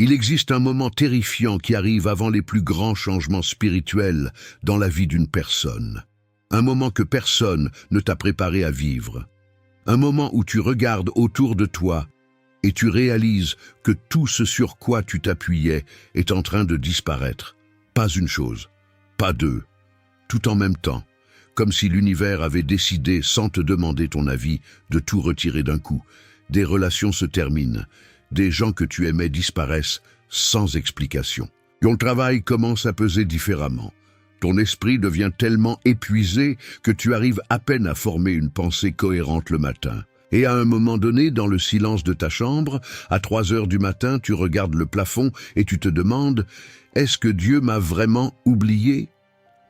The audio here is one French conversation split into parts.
Il existe un moment terrifiant qui arrive avant les plus grands changements spirituels dans la vie d'une personne. Un moment que personne ne t'a préparé à vivre. Un moment où tu regardes autour de toi et tu réalises que tout ce sur quoi tu t'appuyais est en train de disparaître. Pas une chose, pas deux, tout en même temps, comme si l'univers avait décidé, sans te demander ton avis, de tout retirer d'un coup. Des relations se terminent, des gens que tu aimais disparaissent sans explication. Ton travail commence à peser différemment. Ton esprit devient tellement épuisé que tu arrives à peine à former une pensée cohérente le matin. Et à un moment donné, dans le silence de ta chambre, à 3 heures du matin, tu regardes le plafond et tu te demandes « Est-ce que Dieu m'a vraiment oublié ?»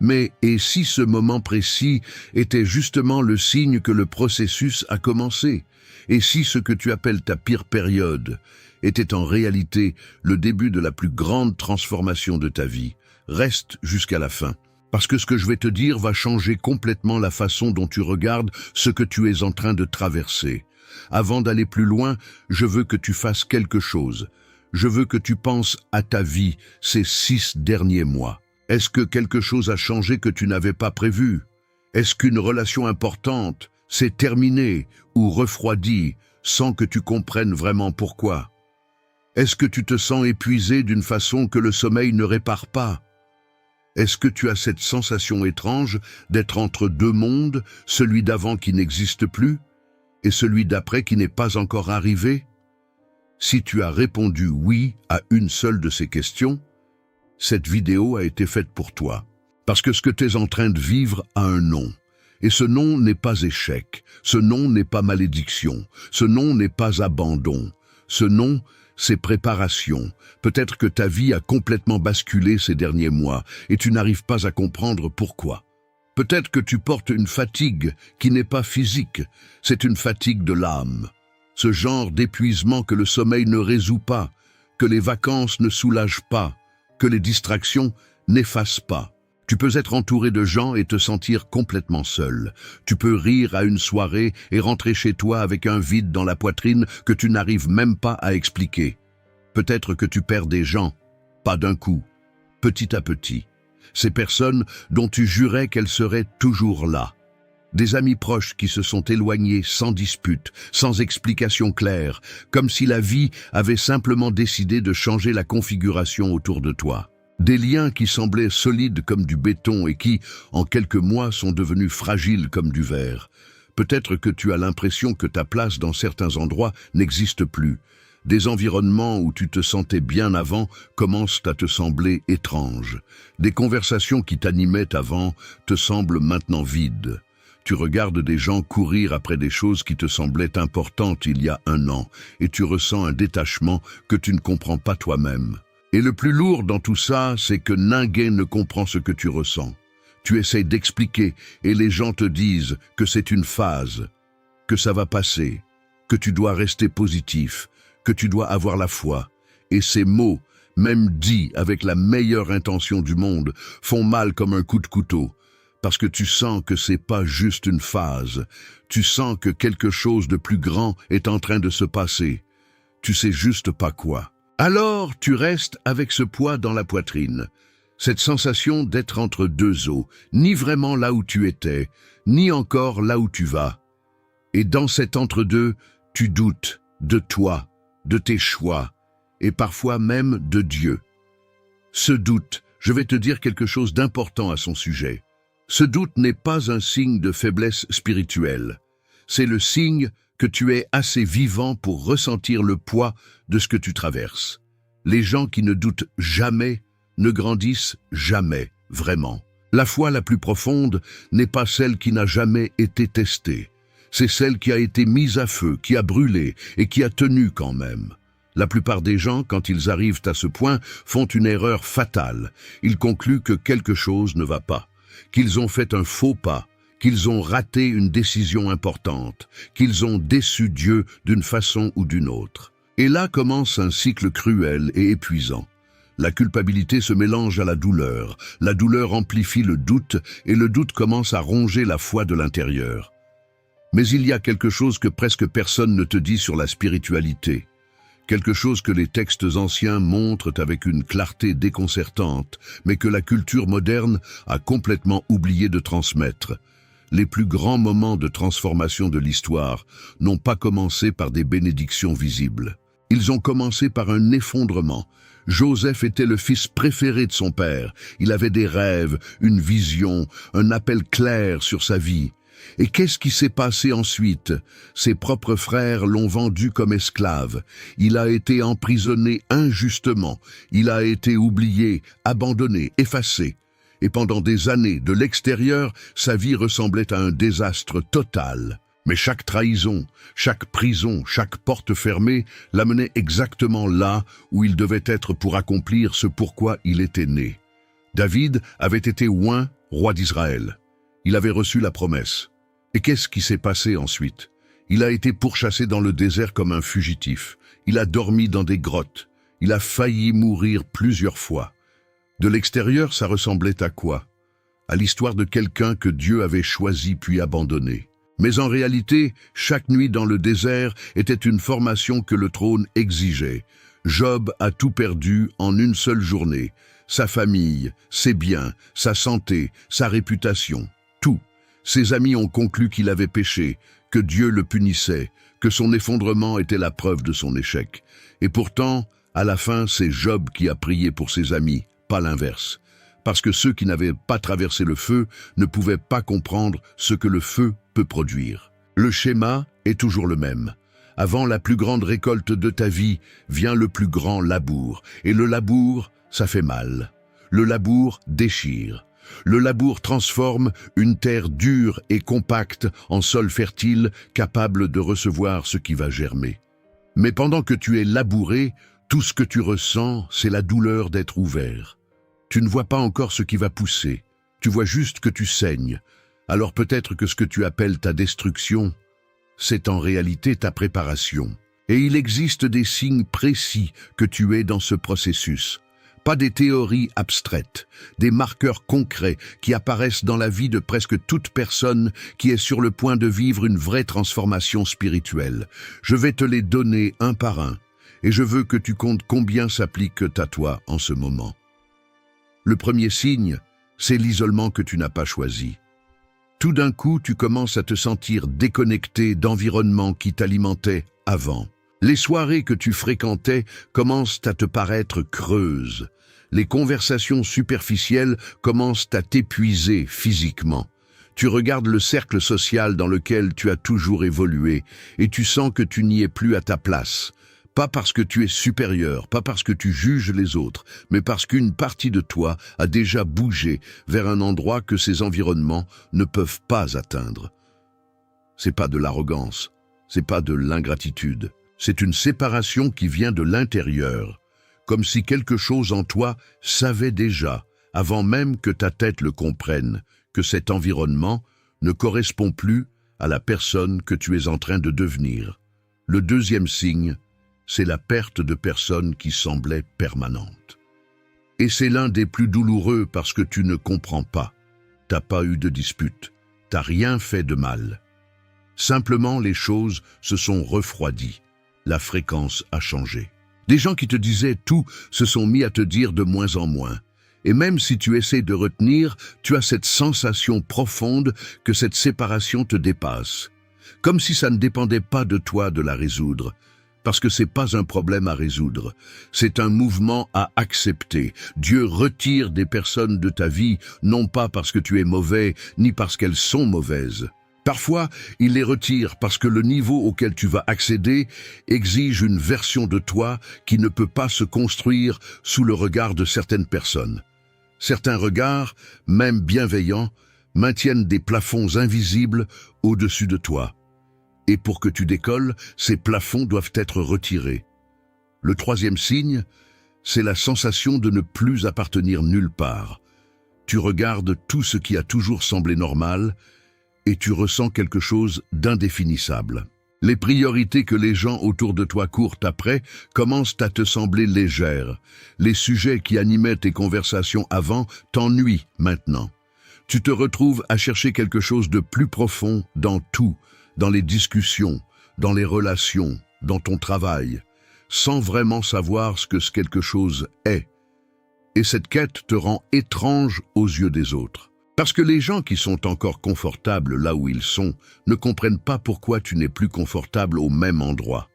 Mais et si ce moment précis était justement le signe que le processus a commencé? Et si ce que tu appelles ta pire période était en réalité le début de la plus grande transformation de ta vie? Reste jusqu'à la fin, parce que ce que je vais te dire va changer complètement la façon dont tu regardes ce que tu es en train de traverser. Avant d'aller plus loin, je veux que tu fasses quelque chose. Je veux que tu penses à ta vie ces 6 derniers mois. Est-ce que quelque chose a changé que tu n'avais pas prévu? Est-ce qu'une relation importante s'est terminée ou refroidie sans que tu comprennes vraiment pourquoi? Est-ce que tu te sens épuisé d'une façon que le sommeil ne répare pas? Est-ce que tu as cette sensation étrange d'être entre deux mondes, celui d'avant qui n'existe plus et celui d'après qui n'est pas encore arrivé? Si tu as répondu oui à une seule de ces questions, cette vidéo a été faite pour toi. Parce que ce que tu es en train de vivre a un nom. Et ce nom n'est pas échec, ce nom n'est pas malédiction, ce nom n'est pas abandon. Ce nom, c'est préparation. Peut-être que ta vie a complètement basculé ces derniers mois et tu n'arrives pas à comprendre pourquoi. Peut-être que tu portes une fatigue qui n'est pas physique, c'est une fatigue de l'âme. Ce genre d'épuisement que le sommeil ne résout pas, que les vacances ne soulagent pas, que les distractions n'effacent pas. Tu peux être entouré de gens et te sentir complètement seul. Tu peux rire à une soirée et rentrer chez toi avec un vide dans la poitrine que tu n'arrives même pas à expliquer. Peut-être que tu perds des gens, pas d'un coup, petit à petit. Ces personnes dont tu jurais qu'elles seraient toujours là. Des amis proches qui se sont éloignés sans dispute, sans explication claire, comme si la vie avait simplement décidé de changer la configuration autour de toi. Des liens qui semblaient solides comme du béton et qui, en quelques mois, sont devenus fragiles comme du verre. Peut-être que tu as l'impression que ta place dans certains endroits n'existe plus. Des environnements où tu te sentais bien avant commencent à te sembler étranges. Des conversations qui t'animaient avant te semblent maintenant vides. Tu regardes des gens courir après des choses qui te semblaient importantes il y a 1 an et tu ressens un détachement que tu ne comprends pas toi-même. Et le plus lourd dans tout ça, c'est que ninguém ne comprend ce que tu ressens. Tu essaies d'expliquer et les gens te disent que c'est une phase, que ça va passer, que tu dois rester positif, que tu dois avoir la foi. Et ces mots, même dits avec la meilleure intention du monde, font mal comme un coup de couteau. Parce que tu sens que c'est pas juste une phase. Tu sens que quelque chose de plus grand est en train de se passer. Tu sais juste pas quoi. Alors, tu restes avec ce poids dans la poitrine. Cette sensation d'être entre deux eaux, ni vraiment là où tu étais, ni encore là où tu vas. Et dans cet entre-deux, tu doutes de toi, de tes choix, et parfois même de Dieu. Ce doute, je vais te dire quelque chose d'important à son sujet. Ce doute n'est pas un signe de faiblesse spirituelle. C'est le signe que tu es assez vivant pour ressentir le poids de ce que tu traverses. Les gens qui ne doutent jamais ne grandissent jamais, vraiment. La foi la plus profonde n'est pas celle qui n'a jamais été testée. C'est celle qui a été mise à feu, qui a brûlé et qui a tenu quand même. La plupart des gens, quand ils arrivent à ce point, font une erreur fatale. Ils concluent que quelque chose ne va pas, qu'ils ont fait un faux pas, qu'ils ont raté une décision importante, qu'ils ont déçu Dieu d'une façon ou d'une autre. Et là commence un cycle cruel et épuisant. La culpabilité se mélange à la douleur amplifie le doute et le doute commence à ronger la foi de l'intérieur. Mais il y a quelque chose que presque personne ne te dit sur la spiritualité. quelque chose que les textes anciens montrent avec une clarté déconcertante, mais que la culture moderne a complètement oublié de transmettre. Les plus grands moments de transformation de l'histoire n'ont pas commencé par des bénédictions visibles. Ils ont commencé par un effondrement. Joseph était le fils préféré de son père. Il avait des rêves, une vision, un appel clair sur sa vie. Et qu'est-ce qui s'est passé ensuite? Ses propres frères l'ont vendu comme esclave. Il a été emprisonné injustement. Il a été oublié, abandonné, effacé. Et pendant des années, de l'extérieur, sa vie ressemblait à un désastre total. Mais chaque trahison, chaque prison, chaque porte fermée l'amenait exactement là où il devait être pour accomplir ce pourquoi il était né. David avait été oint roi d'Israël. Il avait reçu la promesse. Et qu'est-ce qui s'est passé ensuite? Il a été pourchassé dans le désert comme un fugitif. Il a dormi dans des grottes. Il a failli mourir plusieurs fois. De l'extérieur, ça ressemblait à quoi? À l'histoire de quelqu'un que Dieu avait choisi puis abandonné. Mais en réalité, chaque nuit dans le désert était une formation que le trône exigeait. Job a tout perdu en une seule journée. Sa famille, ses biens, sa santé, sa réputation, tout. Ses amis ont conclu qu'il avait péché, que Dieu le punissait, que son effondrement était la preuve de son échec. Et pourtant, à la fin, c'est Job qui a prié pour ses amis, pas l'inverse. Parce que ceux qui n'avaient pas traversé le feu ne pouvaient pas comprendre ce que le feu peut produire. Le schéma est toujours le même. Avant la plus grande récolte de ta vie vient le plus grand labour. Et le labour, ça fait mal. Le labour déchire. Le labour transforme une terre dure et compacte en sol fertile capable de recevoir ce qui va germer. Mais pendant que tu es labouré, tout ce que tu ressens, c'est la douleur d'être ouvert. Tu ne vois pas encore ce qui va pousser, tu vois juste que tu saignes. Alors peut-être que ce que tu appelles ta destruction, c'est en réalité ta préparation. Et il existe des signes précis que tu es dans ce processus. Pas des théories abstraites, des marqueurs concrets qui apparaissent dans la vie de presque toute personne qui est sur le point de vivre une vraie transformation spirituelle. Je vais te les donner un par un, et je veux que tu comptes combien s'appliquent à toi en ce moment. Le premier signe, c'est l'isolement que tu n'as pas choisi. Tout d'un coup, tu commences à te sentir déconnecté d'environnements qui t'alimentaient avant. Les soirées que tu fréquentais commencent à te paraître creuses. Les conversations superficielles commencent à t'épuiser physiquement. Tu regardes le cercle social dans lequel tu as toujours évolué et tu sens que tu n'y es plus à ta place. Pas parce que tu es supérieur, pas parce que tu juges les autres, mais parce qu'une partie de toi a déjà bougé vers un endroit que ces environnements ne peuvent pas atteindre. C'est pas de l'arrogance, c'est pas de l'ingratitude. C'est une séparation qui vient de l'intérieur, comme si quelque chose en toi savait déjà, avant même que ta tête le comprenne, que cet environnement ne correspond plus à la personne que tu es en train de devenir. Le deuxième signe, c'est la perte de personnes qui semblaient permanentes. Et c'est l'un des plus douloureux parce que tu ne comprends pas. T'as pas eu de dispute, t'as rien fait de mal. Simplement, les choses se sont refroidies. La fréquence a changé. Des gens qui te disaient tout se sont mis à te dire de moins en moins. Et même si tu essaies de retenir, tu as cette sensation profonde que cette séparation te dépasse. Comme si ça ne dépendait pas de toi de la résoudre. Parce que c'est pas un problème à résoudre. C'est un mouvement à accepter. Dieu retire des personnes de ta vie, non pas parce que tu es mauvais, ni parce qu'elles sont mauvaises. Parfois, il les retire parce que le niveau auquel tu vas accéder exige une version de toi qui ne peut pas se construire sous le regard de certaines personnes. Certains regards, même bienveillants, maintiennent des plafonds invisibles au-dessus de toi. Et pour que tu décolles, ces plafonds doivent être retirés. Le troisième signe, c'est la sensation de ne plus appartenir nulle part. Tu regardes tout ce qui a toujours semblé normal et tu ressens quelque chose d'indéfinissable. Les priorités que les gens autour de toi courent après commencent à te sembler légères. Les sujets qui animaient tes conversations avant t'ennuient maintenant. Tu te retrouves à chercher quelque chose de plus profond dans tout, dans les discussions, dans les relations, dans ton travail. sans vraiment savoir ce que ce quelque chose est. Et cette quête te rend étrange aux yeux des autres. Parce que les gens qui sont encore confortables là où ils sont ne comprennent pas pourquoi tu n'es plus confortable au même endroit.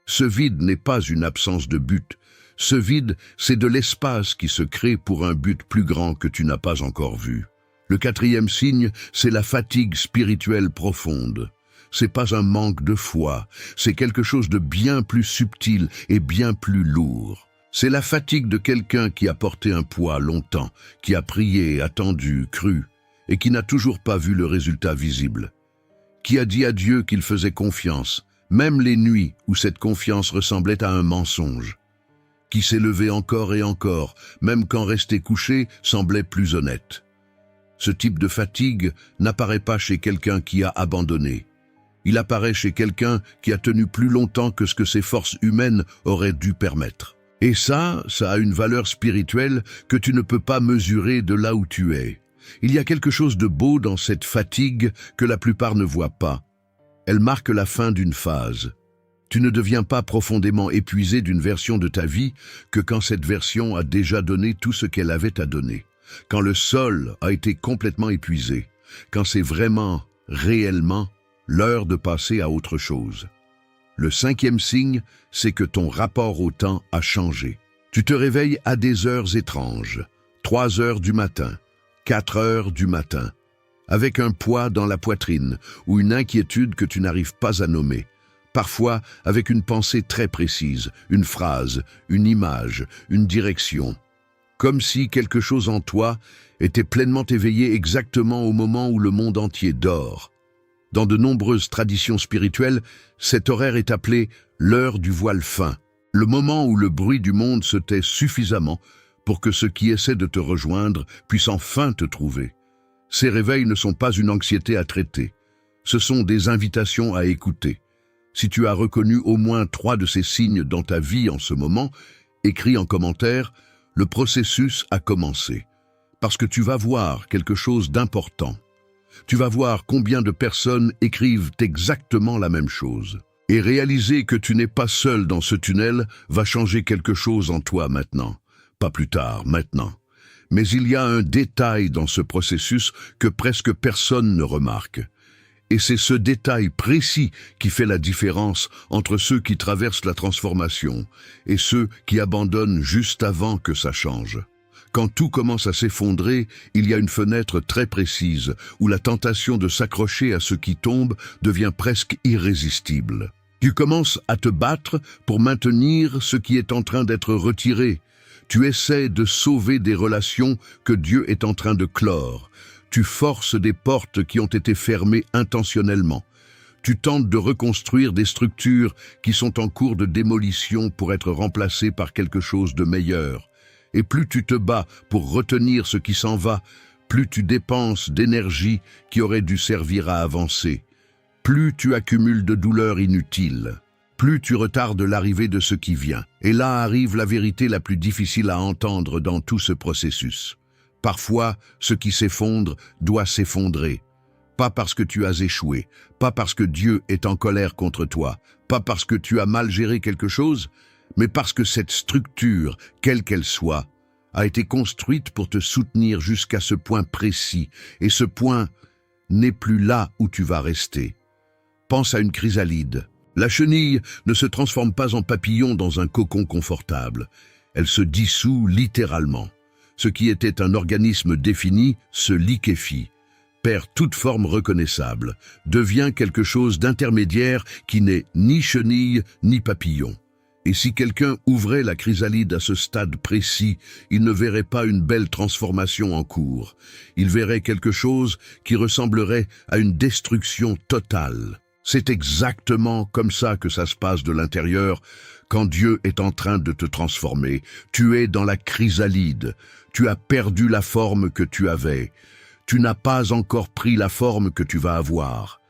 Ce vide n'est pas une absence de but. Ce vide, c'est de l'espace qui se crée pour un but plus grand que tu n'as pas encore vu. Le quatrième signe, c'est la fatigue spirituelle profonde. C'est pas un manque de foi, c'est quelque chose de bien plus subtil et bien plus lourd. C'est la fatigue de quelqu'un qui a porté un poids longtemps, qui a prié, attendu, cru, et qui n'a toujours pas vu le résultat visible. Qui a dit à Dieu qu'il faisait confiance, même les nuits où cette confiance ressemblait à un mensonge. Qui s'est levé encore et encore, même quand rester couché semblait plus honnête. Ce type de fatigue n'apparaît pas chez quelqu'un qui a abandonné. Il apparaît chez quelqu'un qui a tenu plus longtemps que ce que ses forces humaines auraient dû permettre. Et ça a une valeur spirituelle que tu ne peux pas mesurer de là où tu es. Il y a quelque chose de beau dans cette fatigue que la plupart ne voient pas. Elle marque la fin d'une phase. Tu ne deviens pas profondément épuisé d'une version de ta vie que quand cette version a déjà donné tout ce qu'elle avait à donner. Quand le sol a été complètement épuisé. Quand c'est vraiment, réellement, l'heure de passer à autre chose. Le cinquième signe, c'est que ton rapport au temps a changé. Tu te réveilles à des heures étranges, 3 heures du matin, 4 heures du matin, avec un poids dans la poitrine ou une inquiétude que tu n'arrives pas à nommer. Parfois avec une pensée très précise, une phrase, une image, une direction. Comme si quelque chose en toi était pleinement éveillé exactement au moment où le monde entier dort. Dans de nombreuses traditions spirituelles, cet horaire est appelé l'heure du voile fin, le moment où le bruit du monde se tait suffisamment pour que ceux qui essaient de te rejoindre puissent enfin te trouver. Ces réveils ne sont pas une anxiété à traiter, ce sont des invitations à écouter. Si tu as reconnu au moins 3 de ces signes dans ta vie en ce moment, écris en commentaire, le processus a commencé. Parce que tu vas voir quelque chose d'important. Tu vas voir combien de personnes écrivent exactement la même chose. Et réaliser que tu n'es pas seul dans ce tunnel va changer quelque chose en toi maintenant. Pas plus tard, maintenant. Mais il y a un détail dans ce processus que presque personne ne remarque. Et c'est ce détail précis qui fait la différence entre ceux qui traversent la transformation et ceux qui abandonnent juste avant que ça change. Quand tout commence à s'effondrer, il y a une fenêtre très précise où la tentation de s'accrocher à ce qui tombe devient presque irrésistible. Tu commences à te battre pour maintenir ce qui est en train d'être retiré. Tu essaies de sauver des relations que Dieu est en train de clore. Tu forces des portes qui ont été fermées intentionnellement. Tu tentes de reconstruire des structures qui sont en cours de démolition pour être remplacées par quelque chose de meilleur. Et plus tu te bats pour retenir ce qui s'en va, plus tu dépenses d'énergie qui aurait dû servir à avancer. Plus tu accumules de douleurs inutiles. Plus tu retardes l'arrivée de ce qui vient. Et là arrive la vérité la plus difficile à entendre dans tout ce processus. Parfois, ce qui s'effondre doit s'effondrer. Pas parce que tu as échoué, pas parce que Dieu est en colère contre toi, pas parce que tu as mal géré quelque chose, mais parce que cette structure, quelle qu'elle soit, a été construite pour te soutenir jusqu'à ce point précis, et ce point n'est plus là où tu vas rester. Pense à une chrysalide. La chenille ne se transforme pas en papillon dans un cocon confortable. Elle se dissout littéralement. Ce qui était un organisme défini se liquéfie, perd toute forme reconnaissable, devient quelque chose d'intermédiaire qui n'est ni chenille ni papillon. Et si quelqu'un ouvrait la chrysalide à ce stade précis, il ne verrait pas une belle transformation en cours. Il verrait quelque chose qui ressemblerait à une destruction totale. C'est exactement comme ça que ça se passe de l'intérieur quand Dieu est en train de te transformer. Tu es dans la chrysalide. Tu as perdu la forme que tu avais. Tu n'as pas encore pris la forme que tu vas avoir.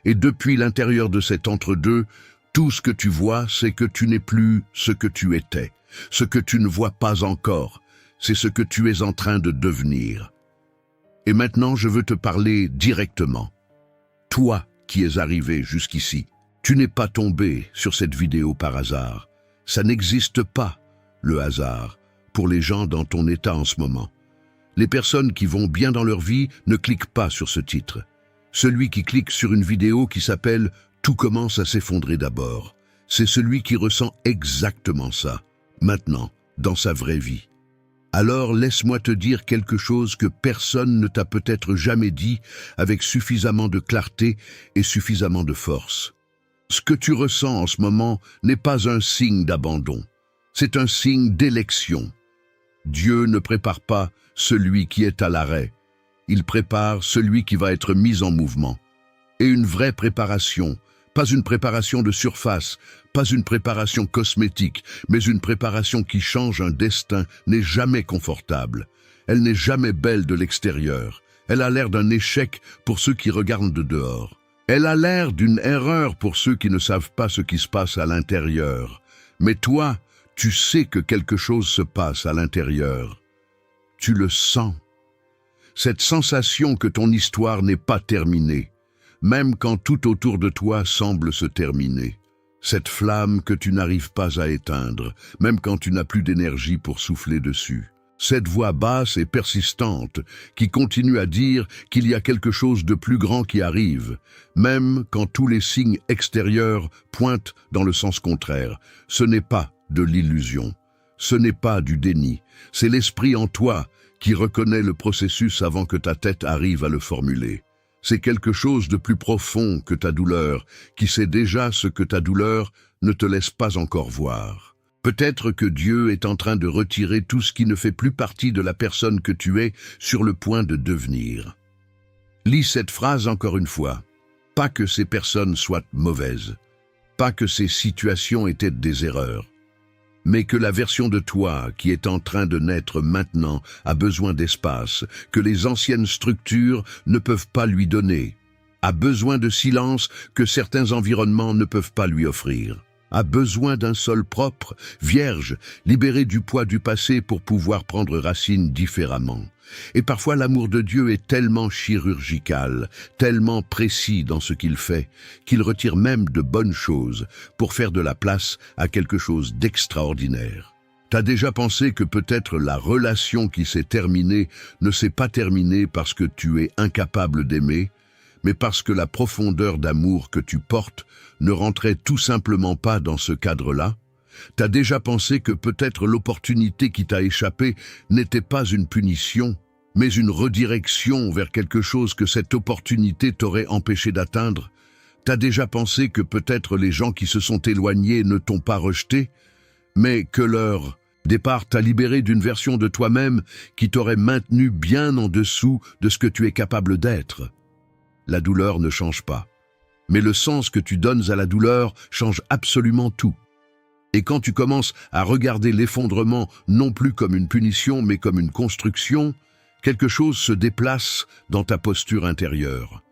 Et depuis l'intérieur de cet entre-deux, tout ce que tu vois, c'est que tu n'es plus ce que tu étais. Ce que tu ne vois pas encore, c'est ce que tu es en train de devenir. Et maintenant, je veux te parler directement. Toi qui es arrivé jusqu'ici, tu n'es pas tombé sur cette vidéo par hasard. Ça n'existe pas, le hasard, pour les gens dans ton état en ce moment. Les personnes qui vont bien dans leur vie ne cliquent pas sur ce titre. Celui qui clique sur une vidéo qui s'appelle « Tout commence à s'effondrer d'abord », c'est celui qui ressent exactement ça, maintenant, dans sa vraie vie. Alors laisse-moi te dire quelque chose que personne ne t'a peut-être jamais dit avec suffisamment de clarté et suffisamment de force. Ce que tu ressens en ce moment n'est pas un signe d'abandon, c'est un signe d'élection. Dieu ne prépare pas celui qui est à l'arrêt, il prépare celui qui va être mis en mouvement. Et une vraie préparation, pas une préparation de surface, pas une préparation cosmétique, mais une préparation qui change un destin, n'est jamais confortable. Elle n'est jamais belle de l'extérieur. Elle a l'air d'un échec pour ceux qui regardent de dehors. Elle a l'air d'une erreur pour ceux qui ne savent pas ce qui se passe à l'intérieur. Mais toi, tu sais que quelque chose se passe à l'intérieur. Tu le sens. Cette sensation que ton histoire n'est pas terminée, même quand tout autour de toi semble se terminer. Cette flamme que tu n'arrives pas à éteindre, même quand tu n'as plus d'énergie pour souffler dessus. Cette voix basse et persistante qui continue à dire qu'il y a quelque chose de plus grand qui arrive, même quand tous les signes extérieurs pointent dans le sens contraire. Ce n'est pas de l'illusion, ce n'est pas du déni, c'est l'esprit en toi qui reconnaît le processus avant que ta tête arrive à le formuler. C'est quelque chose de plus profond que ta douleur, qui sait déjà ce que ta douleur ne te laisse pas encore voir. Peut-être que Dieu est en train de retirer tout ce qui ne fait plus partie de la personne que tu es sur le point de devenir. Lis cette phrase encore une fois. Pas que ces personnes soient mauvaises, pas que ces situations étaient des erreurs, mais que la version de toi qui est en train de naître maintenant a besoin d'espace, que les anciennes structures ne peuvent pas lui donner, a besoin de silence que certains environnements ne peuvent pas lui offrir, a besoin d'un sol propre, vierge, libéré du poids du passé pour pouvoir prendre racine différemment. Et parfois l'amour de Dieu est tellement chirurgical, tellement précis dans ce qu'il fait, qu'il retire même de bonnes choses pour faire de la place à quelque chose d'extraordinaire. T'as déjà pensé que peut-être la relation qui s'est terminée ne s'est pas terminée parce que tu es incapable d'aimer, mais parce que la profondeur d'amour que tu portes ne rentrait tout simplement pas dans ce cadre-là? T'as déjà pensé que peut-être l'opportunité qui t'a échappé n'était pas une punition, mais une redirection vers quelque chose que cette opportunité t'aurait empêché d'atteindre? T'as déjà pensé que peut-être les gens qui se sont éloignés ne t'ont pas rejeté, mais que leur départ t'a libéré d'une version de toi-même qui t'aurait maintenu bien en dessous de ce que tu es capable d'être? La douleur ne change pas, mais le sens que tu donnes à la douleur change absolument tout. Et quand tu commences à regarder l'effondrement non plus comme une punition mais comme une construction, quelque chose se déplace dans ta posture intérieure.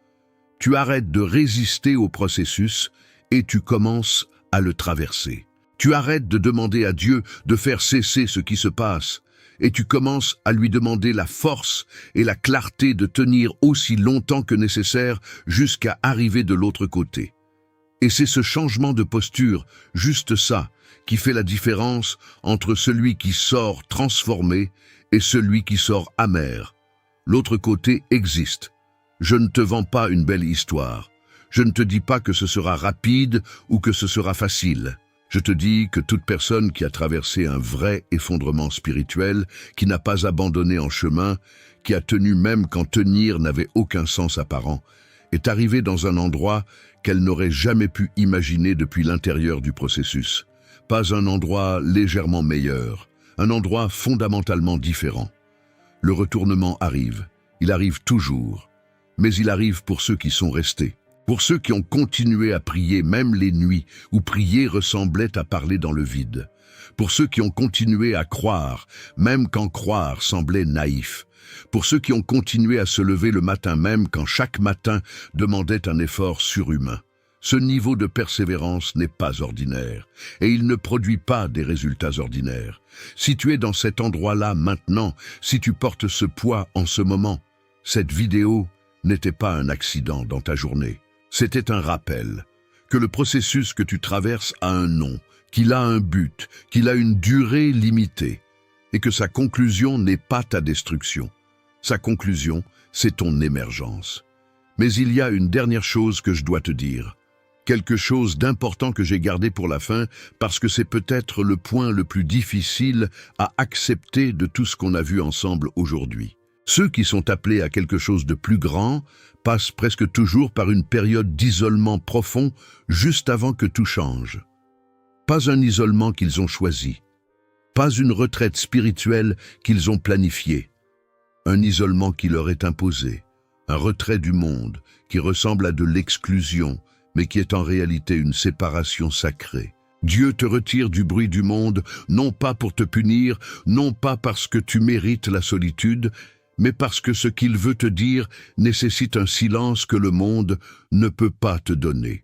Tu arrêtes de résister au processus et tu commences à le traverser. Tu arrêtes de demander à Dieu de faire cesser ce qui se passe et tu commences à lui demander la force et la clarté de tenir aussi longtemps que nécessaire jusqu'à arriver de l'autre côté. Et c'est ce changement de posture, juste ça, qui fait la différence entre celui qui sort transformé et celui qui sort amer. L'autre côté existe. Je ne te vends pas une belle histoire. Je ne te dis pas que ce sera rapide ou que ce sera facile. Je te dis que toute personne qui a traversé un vrai effondrement spirituel, qui n'a pas abandonné en chemin, qui a tenu même quand tenir n'avait aucun sens apparent, est arrivée dans un endroit qu'elle n'aurait jamais pu imaginer depuis l'intérieur du processus. Pas un endroit légèrement meilleur, un endroit fondamentalement différent. Le retournement arrive, il arrive toujours, mais il arrive pour ceux qui sont restés. Pour ceux qui ont continué à prier même les nuits où prier ressemblait à parler dans le vide. Pour ceux qui ont continué à croire, même quand croire semblait naïf. Pour ceux qui ont continué à se lever le matin même quand chaque matin demandait un effort surhumain. Ce niveau de persévérance n'est pas ordinaire, et il ne produit pas des résultats ordinaires. Si tu es dans cet endroit-là maintenant, si tu portes ce poids en ce moment, cette vidéo n'était pas un accident dans ta journée. C'était un rappel que le processus que tu traverses a un nom qu'il a un but, qu'il a une durée limitée, et que sa conclusion n'est pas ta destruction. Sa conclusion, c'est ton émergence. Mais il y a une dernière chose que je dois te dire. Quelque chose d'important que j'ai gardé pour la fin, parce que c'est peut-être le point le plus difficile à accepter de tout ce qu'on a vu ensemble aujourd'hui. Ceux qui sont appelés à quelque chose de plus grand passent presque toujours par une période d'isolement profond juste avant que tout change. Pas un isolement qu'ils ont choisi, pas une retraite spirituelle qu'ils ont planifiée, un isolement qui leur est imposé, un retrait du monde qui ressemble à de l'exclusion, mais qui est en réalité une séparation sacrée. Dieu te retire du bruit du monde, non pas pour te punir, non pas parce que tu mérites la solitude, mais parce que ce qu'il veut te dire nécessite un silence que le monde ne peut pas te donner.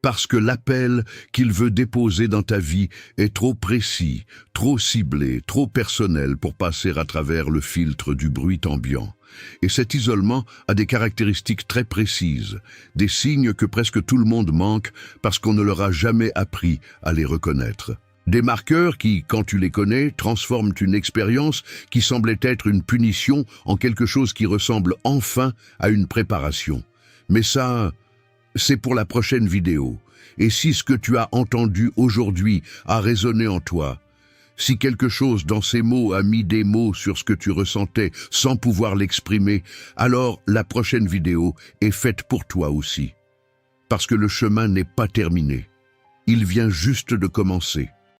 Parce que l'appel qu'il veut déposer dans ta vie est trop précis, trop ciblé, trop personnel pour passer à travers le filtre du bruit ambiant. Et cet isolement a des caractéristiques très précises, des signes que presque tout le monde manque parce qu'on ne leur a jamais appris à les reconnaître. Des marqueurs qui, quand tu les connais, transforment une expérience qui semblait être une punition en quelque chose qui ressemble enfin à une préparation. Mais ça, c'est pour la prochaine vidéo. Et si ce que tu as entendu aujourd'hui a résonné en toi, si quelque chose dans ces mots a mis des mots sur ce que tu ressentais sans pouvoir l'exprimer, alors la prochaine vidéo est faite pour toi aussi. Parce que le chemin n'est pas terminé. Il vient juste de commencer.